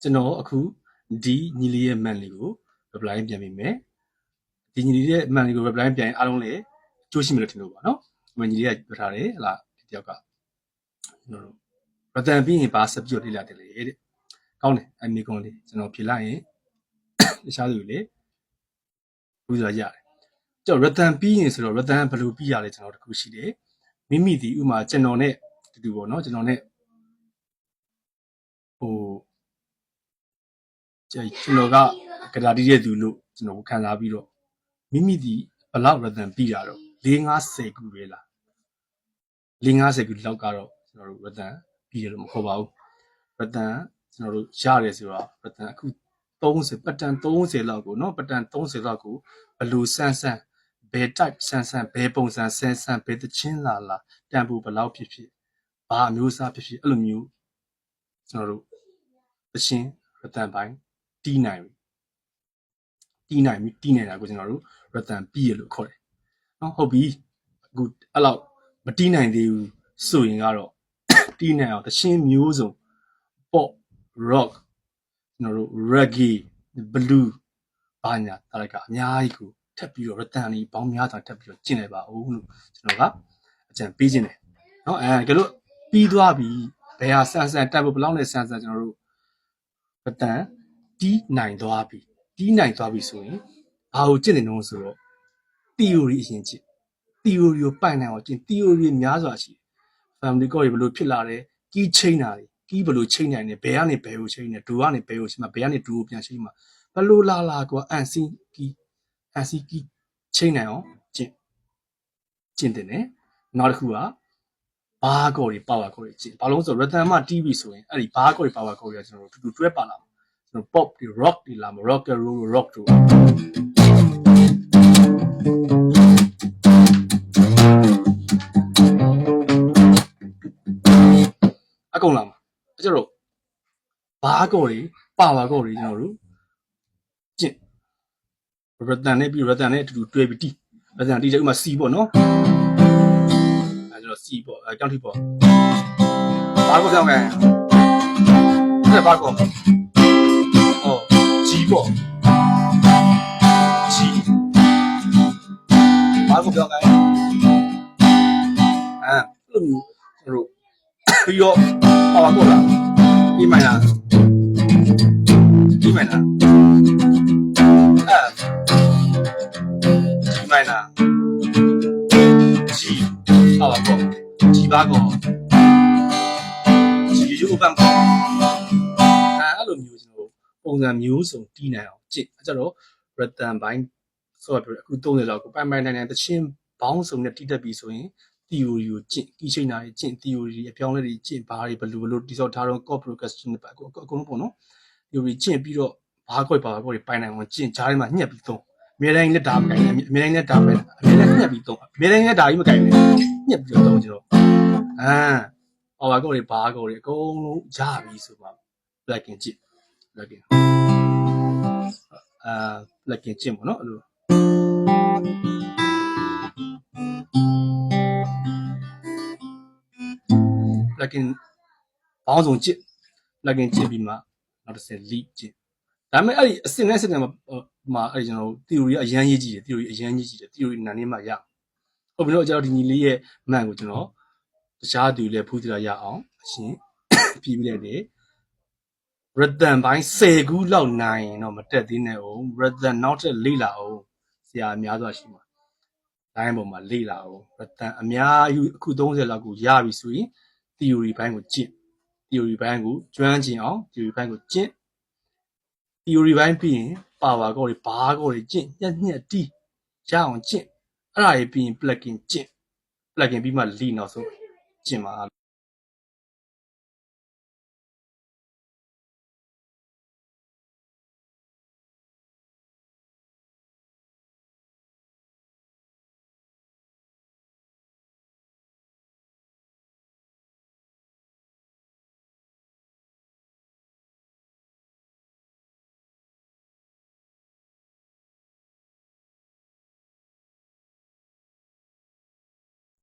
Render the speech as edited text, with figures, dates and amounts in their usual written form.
ကျွန်တော်အခုဒီညီလေးရဲ့ man လေးကို reply ပြန်ပေးမယ်ဒီညီလေးရဲ့ man လေးကို reply ပြန်ရင်အားလုံးလည်းကြိုးရှိမယ်လို့ထင်လို့ပါနော်ဒီမှာညီလေးကပြောထားတယ်ဟလာဒီတယောက်ကကျွန်တော်တို့ရတန်ပြီးရင်ပါဆက်ပြီးတော့လေ့လာတယ်လေတဲ့ကောင်းတယ်အမေကွန်လေးကျွန်တော်ဖြေလိုက်ရင်တခြားသူတွေလေဘူးဆိုတာရတယ်ကျွန်တော်ရတန်ပြီးရင်ဆိုတော့ရတန်ဘယ်လိုပြီးရလဲကျွန်တော်တခုရှိတယ်မိမိဒီဥမာကျွန်တော်နဲ့တူပေါ့နော်ကျွန်တော်နဲ့ဟိုကျွန်တော်ကကဒါတီးတဲ့သူလို့ကျွန်တော်ခံစားပြီးတော့မိမိဒီဘလောက်ရတန်ပြီးတာတော့4-50ခုပဲလား4-50ခုလောက်ကတော့ကျွန်တော်တို့ရတန်ပြီးတယ်လို့မခေါ်ပါဘူးရတန်ကျွန်တော်တို့ရတယ်ဆိုတော့ရတန်အခု30ပတ်တန်30လောက်ကိုเนาะပတ်တန်30လောက်ကိုဘလူဆန်းဆန်းဘယ် type ဆန်းဆန်းဘယ်ပုံစံဆန်းဆန်းဘယ်တချင်းလာတန်ဖို့ဘလောက်ဖြစ်ဖြစ်ဘာအမျိုးအစားဖြစ်ဖြစ်အဲ့လိုမျိုးကျွန်တော်တို့တချင်းရတန်ပိုင်းတီးနိုင်တာကိုကျွန်တော်တို့ရတန်ပြီးရလို့ခေါ်တယ်เนาะဟုတ်ပြီအခုအဲ့လောက်မတီးနိုင်သေးဘူးဆိုရင်ကတော့တီးနိုင်အောင်တချင်းမျိုးစုံ pop rock ကျွန်တော်တို့ reggae blue ဘာညာတာလိုက်ကအများကြီးကိုထပ်ပြီးတော့ရတန်လေးပေါင်းများစွာထပ်ပြီးတော့ကျင့်လိုက်ပါဦးလို့ကျွန်တော်ကအကြံပေးခြင်းတယ်เนาะကဲလို့ပြီးသွားပြီဘယ်ဟာဆန်းတက်ဖို့ဘလောက်နဲ့ဆန်းကျွန်တော်တို့ရတန်တီးနိုင်သွားပြီဆိုရင်ဘာကိုကျင့်တယ်နှုံးဆိုတော့ theory အရင်ကျင့် theory ကိုပိုင်နိုင်အောင်ကျင့် theory များစွာရှိတယ် family call တွေဘယ်လိုဖြစ်လာတယ် key chain တာတွေ key ဘယ်လို chain နိုင်တယ်ဘယ်ကနေဘယ်ကို chain တယ် do ကနေဘယ်ကို chain မှာဘယ်ကနေ do ကိုပြန် chain မှာဘယ်လိုလာကွာ ansi key chain နိုင်အောင်ကျင့်တယ်နောက်တစ်ခုကဘာကောတွေ power ကောတွေကျင့်ဘာလို့ဆိုတော့ rhythm မှာတီးပြီဆိုရင်အဲ့ဒီဘာကောတွေ power ကောတွေကကျွန်တော်တို့တူတွဲပါလာမှာကျွန်တော် pop တွေ rock တွေလာမှာ rock and roll rock တို့အကုန်လာမှာအဲ့ကျတော့ဘာကောတွေ power ကောတွေကျွန်တော်တို့ကျင့် rhythm နဲ့ပြီး rhythm နဲ့အတူတူတွဲပြီးတီး rhythm တီးတဲ့ဥမာ C ပေါ့နော်အဲ့တော့ C ပေါ့ကြောက်ထိပေါ့ဘာကောပြောင်းခဲ့အဲ့ဘာကောG ပေါ့ G ဘာကိုပြောင်းခဲ့အဲ့လိုမျိုးကျွန်တော်တို့ပြီးတော့ပါကောလားဒီမိုင်လားဒီမိုင်လားG ပါကောG ဘာကောG ရုပ်ပန်းကောအဲ့လိုမျိုးကျွန်တော်ပုံစံမျိုးစုံတီးနိုင်အောင်ကျင့်အဲ့ကြတော့ rhythm ဘိုင်းဆိုတော့အခု30လောက်ကိုပိုင်နိုင်တချင်းဘောင်းစုံနဲ့တီးတတ်ပြီဆိုရင် theory ကိုကျင့် key chain တာတွေကျင့် theory အပြောင်းလဲတွေကျင့်ဘာတွေဘယ်လိုတိစောက်ထားတော့ chord progression တွေအကုန်လုံးပေါ့နော် theory ကျင့်ပြီးတော့ဘာခွဲပါခွဲပိုင်နိုင်အောင်ကျင့်ကြားထဲမှာညှက်ပြီးသုံးအများတိုင်းလက်ဓာမကိုင်နဲ့အများတိုင်းလက်ဓာပဲအများတိုင်းညှက်ပြီးသုံးအများတိုင်းလက်ဓာကြီးမကိုင်နဲ့ညှက်ပြီးတော့သုံးကြတော့ဘာကောတွေဘာကောတွေအကုန်လုံးရပြီဆိုမှ plugin ကျင့် plugin plugin ကျင့်ပေါ့နော်အဲ့လိုplugin ဘောင်းစုံကျင့် plugin ကျင့်ပြီးမှနောက်တစ်ဆင့် lead ကျင့်ဒါပေမဲ့အဲ့ဒီအစစ်နဲ့မှာအဲ့ဒီကျွန်တော် theory အရန်ရေးကြည့်တယ် theory နာနေမှရဟုတ်ပြီတော့ကျွန်တော်ဒီညီလေးရဲ့မှန်ကိုကျွန်တော်တခြားသူလည်းဖူးကြရအောင်အရှင်ပြီးပြလိုက်တယ် rhythm ဘိုင်း10ခုလောက်နိုင်ရင်တော့မတက်သေးနဲ့အောင် rhythm နောက်ထပ်လေ့လာအောင်ဆရာအများစွာရှိမှာတိုင်းပေါ်မှာလေ့လာအောင် rhythm အများကြီးအခု30လောက်ကိုရပြီဆိုရင် theory ဘိုင်းကိုကျင့် theory ဘိုင်းကိုကျွမ်းကျင်အောင် theory ဘိုင်းကိုကျင့် theory ဘိုင်းပြီးရင် power ကောတွေဘာကောတွေကျင့်ညက်တီးရအောင်ကျင့်အဲ့ဒါတွေပြီးရင် plugin ကျင့် plugin ပြီးမှ lead နောက်ဆုံးကျင့်ပါ